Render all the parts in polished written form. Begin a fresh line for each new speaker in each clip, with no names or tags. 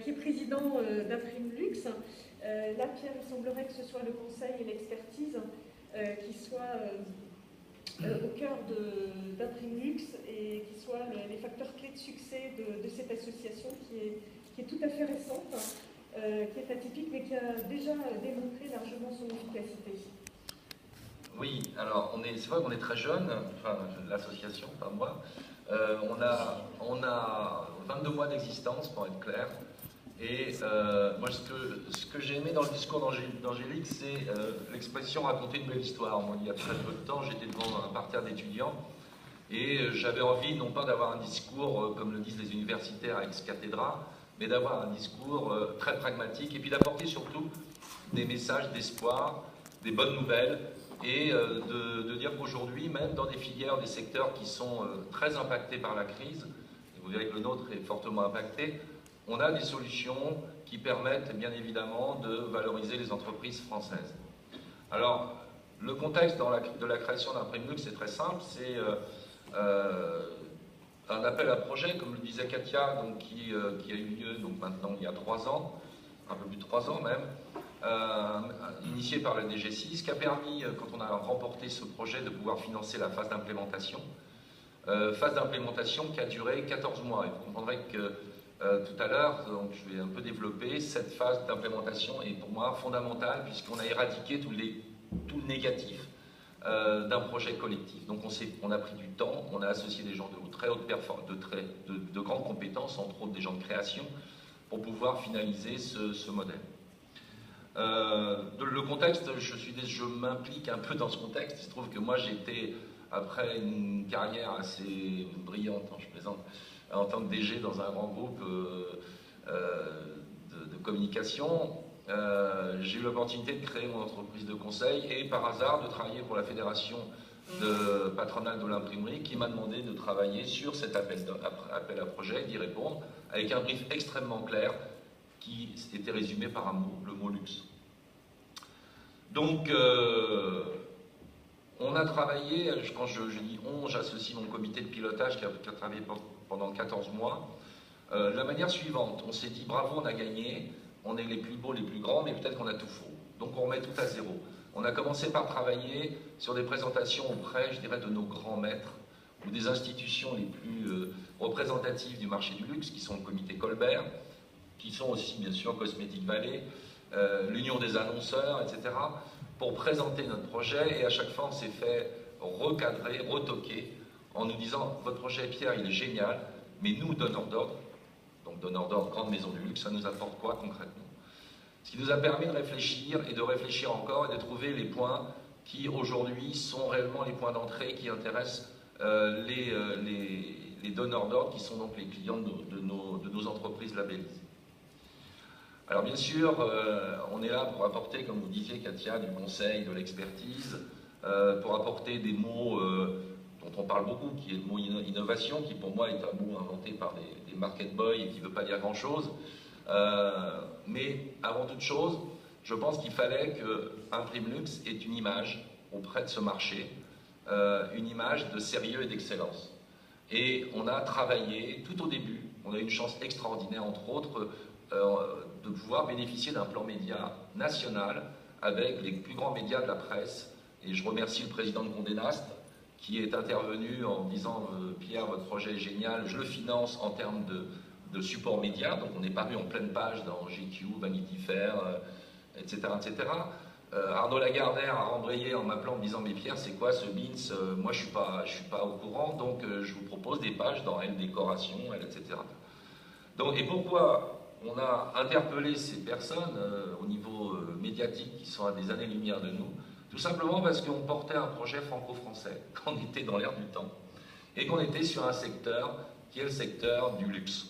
qui est président d'Imprimelux. Là, Pierre, il semblerait que ce soit le conseil et l'expertise qui soient au cœur d'Imprimelux et qui soient les facteurs clés de succès de cette association qui est tout à fait récente, qui est atypique, mais qui a déjà démontré largement son efficacité.
Oui, alors c'est vrai qu'on est très jeune, enfin l'association, pas moi. On a 22 mois d'existence, pour être clair. Et moi, ce que j'ai aimé dans le discours d'Angélique, c'est l'expression raconter une belle histoire. Moi, il y a très peu de temps, j'étais devant un parterre d'étudiants et j'avais envie, non pas d'avoir un discours, comme le disent les universitaires ex cathedra, mais d'avoir un discours très pragmatique et puis d'apporter surtout des messages d'espoir, des bonnes nouvelles et de dire qu'aujourd'hui, même dans des filières, des secteurs qui sont très impactés par la crise, et vous verrez que le nôtre est fortement impacté, on a des solutions qui permettent bien évidemment de valoriser les entreprises françaises. Alors, le contexte de la création d'Imprimelux, c'est très simple, c'est un appel à projet, comme le disait Katia, donc, qui a eu lieu donc, maintenant il y a 3 ans, un peu plus de 3 ans même, initié par le DG6, qui a permis, quand on a remporté ce projet, de pouvoir financer la phase d'implémentation. Phase d'implémentation qui a duré 14 mois. Et vous comprendrez que tout à l'heure, donc je vais un peu développer, cette phase d'implémentation est pour moi fondamentale puisqu'on a éradiqué tout le négatif d'un projet collectif. Donc on a pris du temps, on a associé des gens de très haute performance, de grandes compétences, entre autres des gens de création, pour pouvoir finaliser ce modèle. Le contexte, je m'implique un peu dans ce contexte. Il se trouve que moi j'étais, après une carrière assez brillante, je plaisante, en tant que DG dans un grand groupe de communication, j'ai eu l'opportunité de créer mon entreprise de conseil et par hasard de travailler pour la fédération patronale de l'imprimerie qui m'a demandé de travailler sur cet appel à projet, d'y répondre avec un brief extrêmement clair qui était résumé par le mot luxe. Donc, on a travaillé, quand je dis on, j'associe mon comité de pilotage qui a travaillé pendant 14 mois, de la manière suivante. On s'est dit, bravo, on a gagné, on est les plus beaux, les plus grands, mais peut-être qu'on a tout faux. Donc on remet tout à zéro. On a commencé par travailler sur des présentations auprès, je dirais, de nos grands maîtres, ou des institutions les plus représentatives du marché du luxe, qui sont le comité Colbert, qui sont aussi, bien sûr, Cosmetic Valley, l'Union des annonceurs, etc., pour présenter notre projet, et à chaque fois on s'est fait recadrer, retoquer, en nous disant, votre projet Pierre, il est génial, mais nous, donneurs d'ordre, donc donneurs d'ordre, grande maison du luxe, ça nous apporte quoi concrètement? Ce qui nous a permis de réfléchir, et de réfléchir encore, et de trouver les points qui aujourd'hui sont réellement les points d'entrée qui intéressent les donneurs d'ordre, qui sont donc les clients de nos entreprises labellisées. Alors bien sûr, on est là pour apporter, comme vous disiez Katia, du conseil, de l'expertise, pour apporter des mots dont on parle beaucoup, qui est le mot innovation, qui pour moi est un mot inventé par des market boys et qui ne veut pas dire grand-chose. Mais avant toute chose, je pense qu'il fallait que Imprimelux ait une image auprès de ce marché, une image de sérieux et d'excellence. Et on a travaillé tout au début, on a eu une chance extraordinaire, entre autres, de pouvoir bénéficier d'un plan média national avec les plus grands médias de la presse. Et je remercie le président de Condé Nast qui est intervenu en disant Pierre, votre projet est génial, je le finance en termes de support média. Donc on est paru en pleine page dans GQ, Vanity Fair, etc. etc. Arnaud Lagardère a rembrayé en m'appelant en me disant mais Pierre, c'est quoi ce BINS? Moi je suis pas au courant, donc je vous propose des pages dans Elle Décoration, etc. Donc, et pourquoi on a interpellé ces personnes au niveau médiatique qui sont à des années-lumière de nous? Tout simplement parce qu'on portait un projet franco-français, qu'on était dans l'air du temps, et qu'on était sur un secteur qui est le secteur du luxe.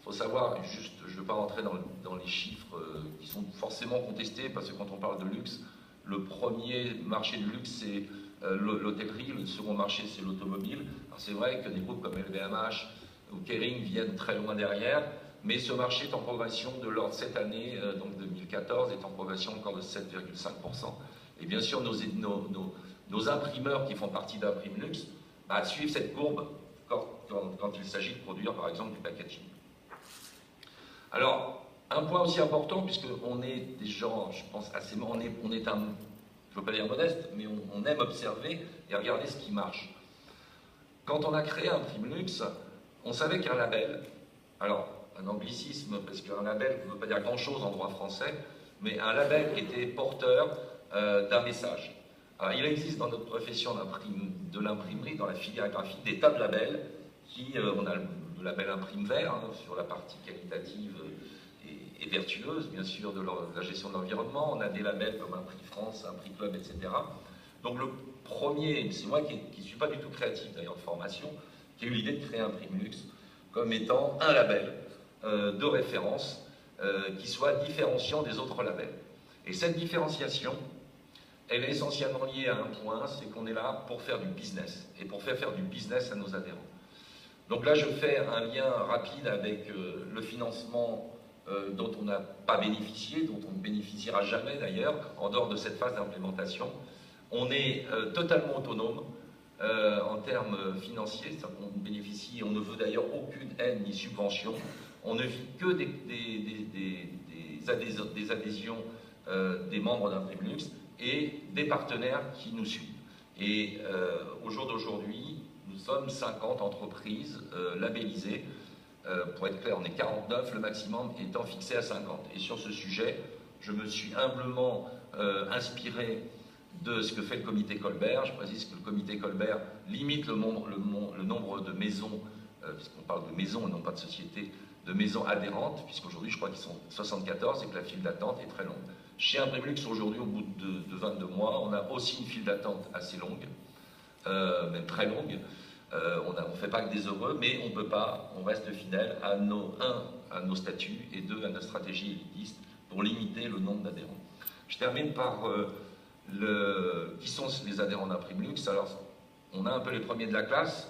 Il faut savoir, juste, je ne veux pas rentrer dans les chiffres qui sont forcément contestés, parce que quand on parle de luxe, le premier marché du luxe, c'est l'hôtellerie, le second marché, c'est l'automobile. C'est vrai que des groupes comme LVMH ou Kering viennent très loin derrière, mais ce marché est en progression de l'ordre cette année, donc 2014, est en progression encore de 7,5%. Et bien sûr, nos imprimeurs qui font partie d'Imprimelux suivent cette courbe quand il s'agit de produire, par exemple, du packaging. Alors, un point aussi important, puisqu'on est des gens, je pense, assez... On est un... Je ne veux pas dire modeste, mais on aime observer et regarder ce qui marche. Quand on a créé Imprimlux, on savait qu'un label, alors un anglicisme, parce qu'un label ne veut pas dire grand-chose en droit français, mais un label qui était porteur d'un message. Alors, il existe dans notre profession de l'imprimerie, dans la filière graphique, des tas de labels on a le label Imprime Vert, hein, sur la partie qualitative et vertueuse, bien sûr, de la gestion de l'environnement. On a des labels comme un prix France, un prix Club, etc. Donc le premier, c'est moi qui ne suis pas du tout créatif d'ailleurs de formation, qui a eu l'idée de créer Imprimlux comme étant un label de référence qui soit différenciant des autres labels. Et cette différenciation, elle est essentiellement liée à un point, c'est qu'on est là pour faire du business, et pour faire du business à nos adhérents. Donc là, je fais un lien rapide avec le financement dont on n'a pas bénéficié, dont on ne bénéficiera jamais d'ailleurs, en dehors de cette phase d'implémentation. On est totalement autonome en termes financiers, on bénéficie, on ne veut d'ailleurs aucune aide ni subvention, on ne vit que des adhésions des membres d'Imprimlux et des partenaires qui nous suivent. Et au jour d'aujourd'hui, nous sommes 50 entreprises labellisées. Pour être clair, on est 49, le maximum étant fixé à 50. Et sur ce sujet, je me suis humblement inspiré de ce que fait le comité Colbert. Je précise que le comité Colbert limite le nombre de maisons, puisqu'on parle de maisons et non pas de sociétés, de maisons adhérentes, puisqu'aujourd'hui je crois qu'ils sont 74 et que la file d'attente est très longue. Chez Imprimlux, aujourd'hui, au bout de 22 mois, on a aussi une file d'attente assez longue, même très longue. On ne fait pas que des heureux, mais on ne peut pas, on reste fidèle à à nos statuts, et deux, à notre stratégie élitiste pour limiter le nombre d'adhérents. Je termine par qui sont les adhérents d'Imprimlux. Alors, on a un peu les premiers de la classe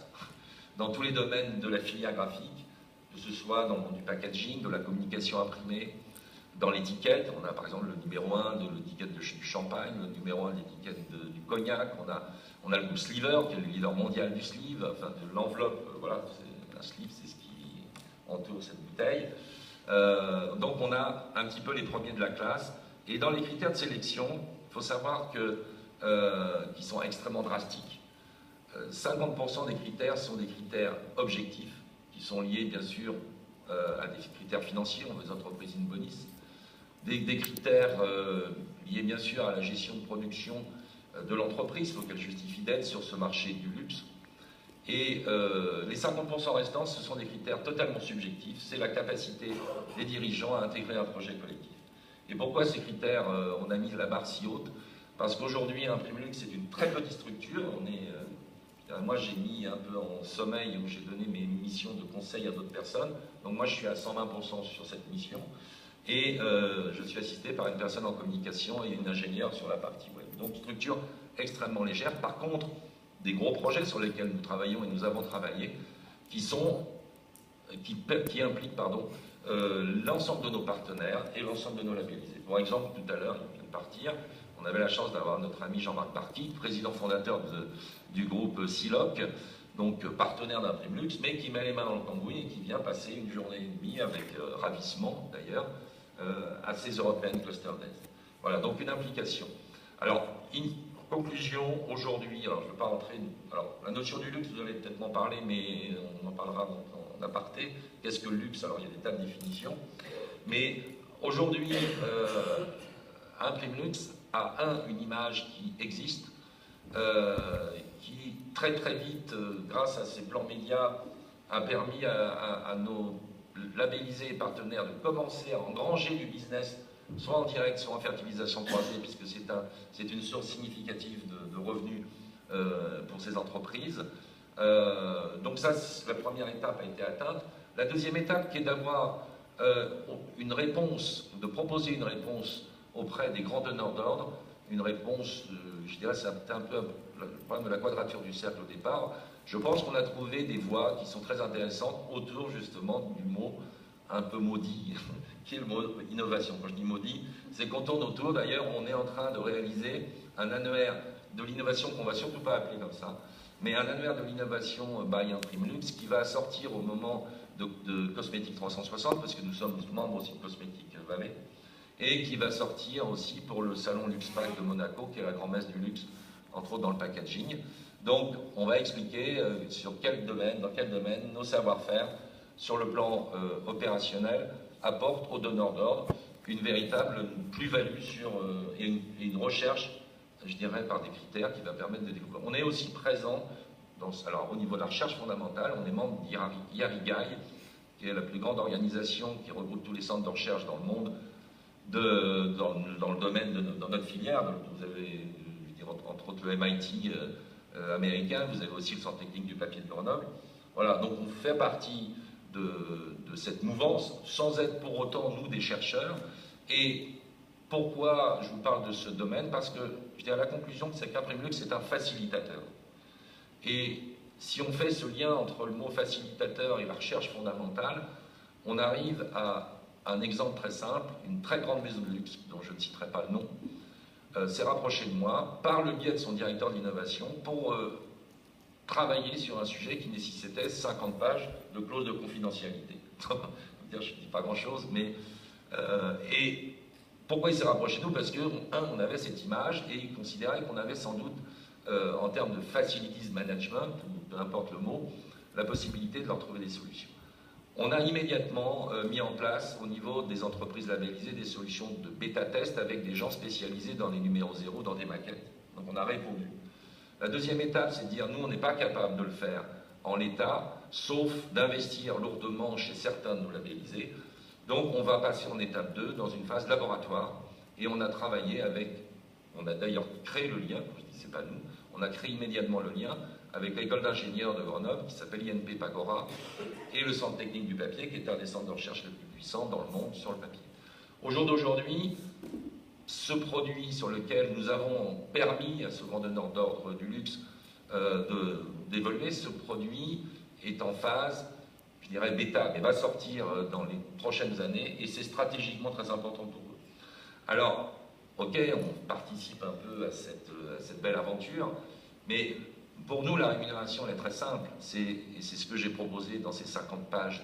dans tous les domaines de la filière graphique, que ce soit dans le monde du packaging, de la communication imprimée, dans l'étiquette. On a par exemple le numéro 1 de l'étiquette du champagne, le numéro 1 de l'étiquette du cognac, on a le groupe Sliver, qui est le leader mondial du sleeve, enfin de l'enveloppe, voilà, un sleeve, c'est ce qui entoure cette bouteille. Donc on a un petit peu les premiers de la classe. Et dans les critères de sélection, il faut savoir qu'ils sont extrêmement drastiques. 50% des critères sont des critères objectifs, qui sont liés bien sûr à des critères financiers, on veut des entreprises in bonis, des critères liés bien sûr à la gestion de production de l'entreprise, il faut qu'elle justifie d'être sur ce marché du luxe. Et les 50% restants, ce sont des critères totalement subjectifs, c'est la capacité des dirigeants à intégrer un projet collectif. Et pourquoi ces critères, on a mis la barre si haute? Parce qu'aujourd'hui, Imprimlux, c'est une très petite structure. Moi, j'ai mis un peu en sommeil où j'ai donné mes missions de conseil à d'autres personnes. Donc moi, je suis à 120% sur cette mission. Et je suis assisté par une personne en communication et une ingénieure sur la partie web. Donc, structure extrêmement légère. Par contre, des gros projets sur lesquels nous travaillons et nous avons travaillé, qui impliquent l'ensemble de nos partenaires et l'ensemble de nos labellisés. Pour exemple, tout à l'heure, il vient de partir, on avait la chance d'avoir notre ami Jean-Marc Parti, président fondateur du groupe Siloc, donc partenaire d'Imprimlux, mais qui met les mains dans le cambouis et qui vient passer une journée et demie avec ravissement d'ailleurs à ces European Cluster Days. Voilà, donc une implication. Alors, en conclusion, aujourd'hui, alors je ne veux pas rentrer... Alors, la notion du luxe, vous allez peut-être m'en parler, mais on en parlera en aparté. Qu'est-ce que le luxe? Alors, il y a des tas de définitions. Mais aujourd'hui, Imprimlux a une image qui existe, qui très très vite, grâce à ces plans médias, a permis à nos labellisés et partenaires de commencer à engranger du business, soit en direct, soit en fertilisation croisée, puisque c'est une source significative de revenus pour ces entreprises. Donc ça, la première étape a été atteinte. La deuxième étape, qui est d'avoir une réponse, de proposer une réponse auprès des grands donneurs d'ordre, une réponse, je dirais, c'était un peu le problème de la quadrature du cercle au départ. Je pense qu'on a trouvé des voies qui sont très intéressantes autour justement du mot un peu maudit, qui est le mot innovation. Quand je dis maudit, c'est qu'on tourne autour. D'ailleurs, on est en train de réaliser un annuaire de l'innovation qu'on ne va surtout pas appeler comme ça, mais un annuaire de l'innovation by Imprimlux qui va sortir au moment de Cosmétique 360, parce que nous sommes membres aussi de Cosmétique Valley, et qui va sortir aussi pour le salon LuxPack de Monaco, qui est la grand-messe du luxe, entre autres dans le packaging. Donc, on va expliquer dans quel domaine nos savoir-faire, sur le plan opérationnel, apportent aux donneurs d'ordre une véritable plus-value et une recherche, je dirais, par des critères qui va permettre de développer. On est aussi présent, alors au niveau de la recherche fondamentale, on est membre d'IRIGAI, qui est la plus grande organisation qui regroupe tous les centres de recherche dans le monde, dans le domaine dans notre filière. Donc vous avez, je dirais, entre autres le MIT américain, vous avez aussi le Centre technique du papier de Grenoble. Voilà, donc on fait partie de cette mouvance, sans être pour autant, nous, des chercheurs. Et pourquoi je vous parle de ce domaine? Parce que, je dirais, la conclusion, c'est qu'Aprimlux est un facilitateur. Et si on fait ce lien entre le mot facilitateur et la recherche fondamentale, on arrive à un exemple très simple. Une très grande maison de luxe, dont je ne citerai pas le nom, s'est rapprochée de moi par le biais de son directeur d'innovation pour travailler sur un sujet qui nécessitait 50 pages de clause de confidentialité. Je ne dis pas grand-chose, mais... et pourquoi il s'est rapproché de nous? Parce que, on avait cette image et il considérait qu'on avait sans doute, en termes de facilities management, ou peu importe le mot, la possibilité de leur trouver des solutions. On a immédiatement mis en place, au niveau des entreprises labellisées, des solutions de bêta-test avec des gens spécialisés dans les numéros 0, dans des maquettes. Donc on a répondu. La deuxième étape, c'est de dire, nous, on n'est pas capable de le faire en l'état, sauf d'investir lourdement chez certains de nos labellisés. Donc, on va passer en étape 2, dans une phase laboratoire, et on a travaillé avec, on a d'ailleurs créé le lien, je dis, c'est pas nous, on a créé immédiatement le lien avec l'école d'ingénieurs de Grenoble, qui s'appelle INP Pagora, et le Centre technique du papier, qui est un des centres de recherche les plus puissants dans le monde sur le papier. Au jour d'aujourd'hui, ce produit sur lequel nous avons permis à ce grand donneur d'ordre du luxe d'évoluer, ce produit est en phase, je dirais, bêta, mais va sortir dans les prochaines années, et c'est stratégiquement très important pour eux. Alors, ok, on participe un peu à cette belle aventure, mais pour nous, la rémunération, elle est très simple, et c'est ce que j'ai proposé dans ces 50 pages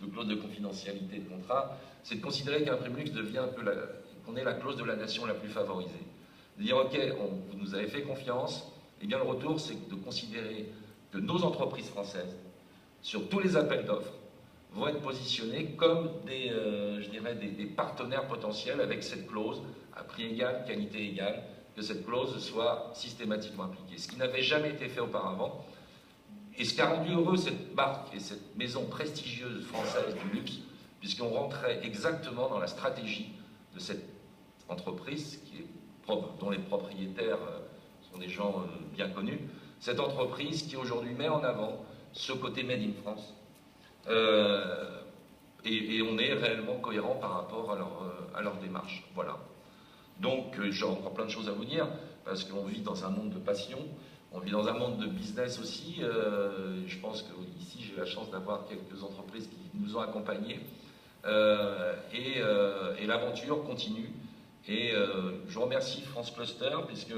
de clause de confidentialité de contrat, c'est de considérer qu'Aprimlux devient un peu qu'on est la clause de la nation la plus favorisée. De dire, ok, vous nous avez fait confiance, et bien le retour, c'est de considérer que nos entreprises françaises, sur tous les appels d'offres, vont être positionnées comme je dirais, des partenaires potentiels avec cette clause, à prix égal, qualité égale, que cette clause soit systématiquement appliquée. Ce qui n'avait jamais été fait auparavant, et ce qui a rendu heureux cette marque et cette maison prestigieuse française du luxe, puisqu'on rentrait exactement dans la stratégie de cette entreprise, dont les propriétaires sont des gens bien connus, cette entreprise qui aujourd'hui met en avant ce côté Made in France. Et on est réellement cohérent par rapport à leur démarche. Voilà. Donc, j'ai encore plein de choses à vous dire, parce qu'on vit dans un monde de passion, on vit dans un monde de business aussi. Je pense qu'ici, j'ai la chance d'avoir quelques entreprises qui nous ont accompagnés. Et l'aventure continue. Et je remercie France Cluster, puisque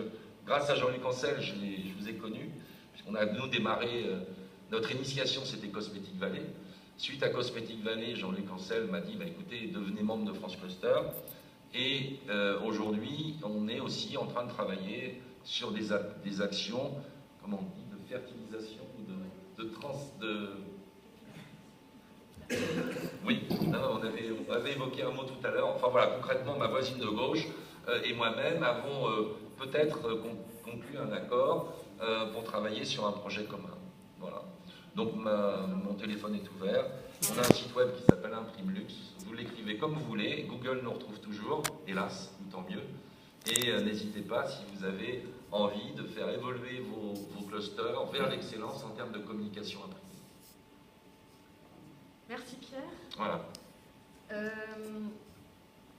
grâce à Jean-Luc Ancel, je vous ai connu, puisqu'on a nous démarré, notre initiation c'était Cosmétique Valley. Suite à Cosmétique Valley, Jean-Luc Ancel m'a dit, bah, écoutez, devenez membre de France Cluster. Et aujourd'hui, on est aussi en train de travailler sur des actions, comment on dit, de fertilisation ou Oui, on avait évoqué un mot tout à l'heure. Enfin voilà, concrètement, ma voisine de gauche et moi-même avons peut-être conclu un accord pour travailler sur un projet commun. Voilà. Donc mon téléphone est ouvert. On a un site web qui s'appelle Imprimlux. Vous l'écrivez comme vous voulez. Google nous retrouve toujours, hélas, ou tant mieux. Et n'hésitez pas, si vous avez envie de faire évoluer vos clusters vers l'excellence en termes de communication imprimée.
Merci Pierre.
Voilà.